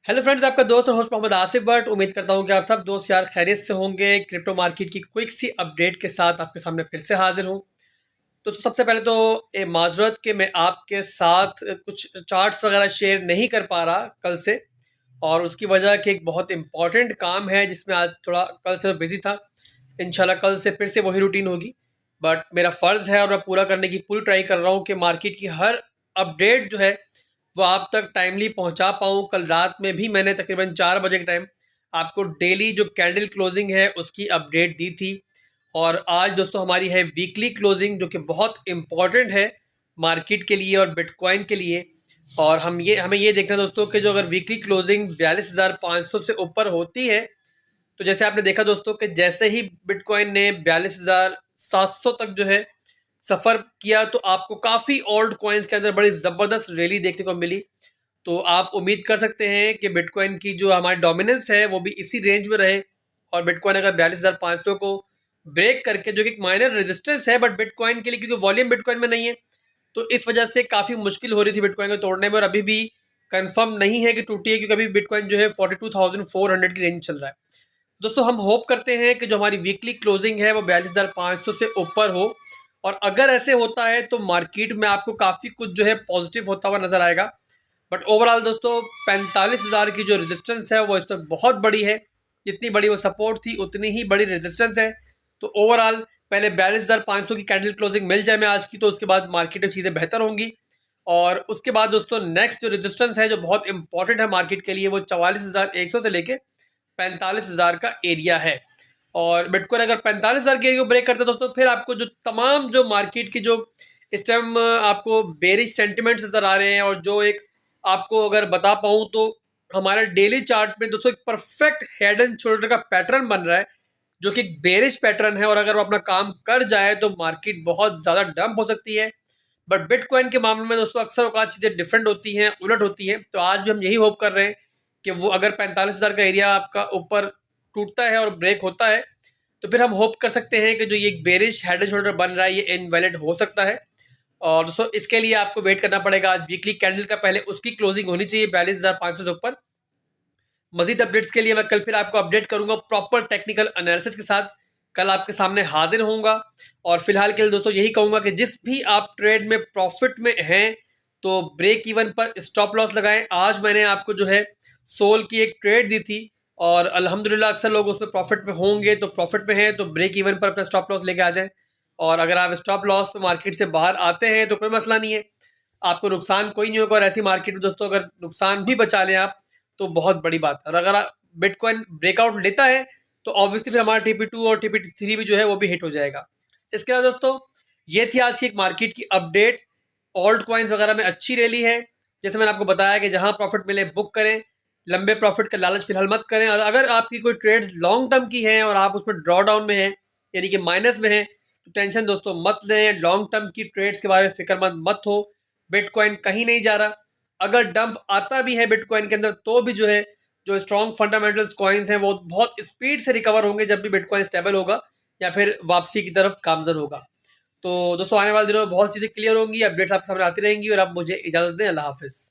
Hello friends, आपका दोस्त और होस्ट मोहम्मद आसिफ भट्ट। उम्मीद करता हूं कि आप सब दोस्त यार खैरियत से होंगे। क्रिप्टो मार्केट की क्विक सी अपडेट के साथ आपके सामने फिर से हाजिर हूं। तो सबसे पहले तो ये माजरत कि मैं आपके साथ कुछ चार्ट्स वगैरह शेयर नहीं कर पा रहा कल से, और उसकी वजह कि एक बहुत इंपॉर्टेंट काम है जिसमें आज थोड़ा कल से बिजी था। इंशाल्लाह कल से फिर से वही रूटीन होगी, बट मेरा फ़र्ज़ है और मैं पूरा करने की पूरी ट्राई कर रहा हूँ कि मार्केट की हर अपडेट जो है वो आप तक टाइमली पहुँचा पाऊँ। कल रात में भी मैंने तकरीबन 4 बजे के टाइम आपको डेली जो कैंडल क्लोजिंग है उसकी अपडेट दी थी। और आज दोस्तों हमारी है वीकली क्लोजिंग, जो कि बहुत इम्पॉर्टेंट है मार्केट के लिए और बिटकॉइन के लिए। और हमें ये देखना है दोस्तों कि जो अगर वीकली क्लोजिंग 42,500 से ऊपर होती है, तो जैसे आपने देखा दोस्तों कि जैसे ही बिटकॉइन ने 42,700 तक जो है सफ़र किया, तो आपको काफ़ी ओल्ड कॉइन्स के अंदर बड़ी ज़बरदस्त रैली देखने को मिली। तो आप उम्मीद कर सकते हैं कि बिटकॉइन की जो हमारी डोमिनेंस है वो भी इसी रेंज में रहे। और बिटकॉइन अगर 42,500 को ब्रेक करके, जो कि एक माइनर रेजिस्टेंस है बट बिटकॉइन के लिए, क्योंकि वॉल्यूम बिटकॉइन में नहीं है, तो इस वजह से काफ़ी मुश्किल हो रही थी बिटकॉइन को तोड़ने में। और अभी भी कंफर्म नहीं है कि टूटी है, क्योंकि अभी बिटकॉइन जो है 42,400 की रेंज चल रहा है। दोस्तों हम होप करते हैं कि जो हमारी वीकली क्लोजिंग है वो 42,500 से ऊपर हो। और अगर ऐसे होता है तो मार्केट में आपको काफ़ी कुछ जो है पॉजिटिव होता हुआ नजर आएगा। बट ओवरऑल दोस्तों 45,000 की जो रेजिस्टेंस है वो इस पर बहुत बड़ी है। जितनी बड़ी वो सपोर्ट थी उतनी ही बड़ी रेजिस्टेंस है। तो ओवरऑल पहले 42,500 की कैंडल क्लोजिंग मिल जाए मैं आज की, तो उसके बाद मार्केट में चीज़ें बेहतर होंगी। और उसके बाद दोस्तों नेक्स्ट जो रेजिस्टेंस है जो बहुत इंपॉर्टेंट है मार्केट के लिए, वो 44,100 से लेके 45,000 का एरिया है। और बिटकॉइन अगर 45,000 के एरिया को ब्रेक करता है दोस्तों, फिर आपको जो तमाम जो मार्केट की जो इस टाइम आपको बेरिश सेंटिमेंट्स नजर आ रहे हैं, और जो एक आपको अगर बता पाऊँ तो हमारा डेली चार्ट में दोस्तों एक परफेक्ट हेड एंड शोल्डर का पैटर्न बन रहा है, जो कि बेरिश पैटर्न है। और अगर वो अपना काम कर जाए तो मार्केट बहुत ज़्यादा डंप हो सकती है। बट बिटकॉइन के मामले में दोस्तों अक्सर औकात चीज़ें डिफरेंट होती हैं, उलट होती हैं। तो आज भी हम यही होप कर रहे हैं कि वो अगर 45,000 का एरिया आपका ऊपर टूटता है और ब्रेक होता है, तो फिर हम होप कर सकते हैं कि जो ये एक बेरिश हेड एंड शोल्डर बन रहा है ये इनवैलिड हो सकता है। और दोस्तों इसके लिए आपको वेट करना पड़ेगा। आज वीकली कैंडल का पहले उसकी क्लोजिंग होनी चाहिए 42,500 से ऊपर। मजीद अपडेट्स के लिए मैं कल फिर आपको अपडेट करूंगा प्रॉपर टेक्निकल एनालिसिस के साथ। कल आपके सामने हाजिर होऊंगा। और फिलहाल के लिए दोस्तों यही कहूंगा कि जिस भी आप ट्रेड में प्रॉफिट में हैं, तो ब्रेक इवन पर स्टॉप लॉस लगाएं। आज मैंने आपको जो है सोल की एक ट्रेड दी थी, और अल्हम्दुलिल्लाह अक्सर लोग उसमें प्रॉफिट में होंगे, तो प्रॉफिट में हैं तो ब्रेक इवन पर अपना स्टॉप लॉस लेके आ जाएं। और अगर आप स्टॉप लॉस पे मार्केट से बाहर आते हैं तो कोई मसला नहीं है, आपको नुकसान कोई नहीं होगा। और ऐसी मार्केट में दोस्तों अगर नुकसान भी बचा लें आप, तो बहुत बड़ी बात है। और अगर बिटकॉइन ब्रेकआउट लेता है तो ऑब्वियसली फिर हमारा TP2 और TP3 भी जो है वो भी हिट हो जाएगा। इसके अलावा दोस्तों ये थी आज की एक मार्केट की अपडेट। ऑल्ट कॉइन्स वगैरह में अच्छी रैली है। जैसे मैंने आपको बताया कि जहां प्रॉफिट मिले बुक करें, लंबे प्रॉफिट का लालच फिलहाल मत करें। और अगर आपकी कोई ट्रेड्स लॉन्ग टर्म की हैं और आप उसमें ड्रॉ डाउन में हैं, यानी कि माइनस में हैं, तो टेंशन दोस्तों मत लें। लॉन्ग टर्म की ट्रेड्स के बारे में फिक्रमंद मत हो। बिटकॉइन कहीं नहीं जा रहा। अगर डंप आता भी है बिटकॉइन के अंदर, तो भी जो है जो स्ट्रॉन्ग फंडामेंटल्स कॉइन्स हैं वो बहुत स्पीड से रिकवर होंगे जब भी बिटकॉइन स्टेबल होगा या फिर वापसी की तरफ गामजन होगा। तो दोस्तों आने वाले दिनों में बहुत चीज़ें क्लियर होंगी, अपडेट्स आपके सामने आती रहेंगी। और अब मुझे इजाज़त दें। अल्लाह हाफिज़।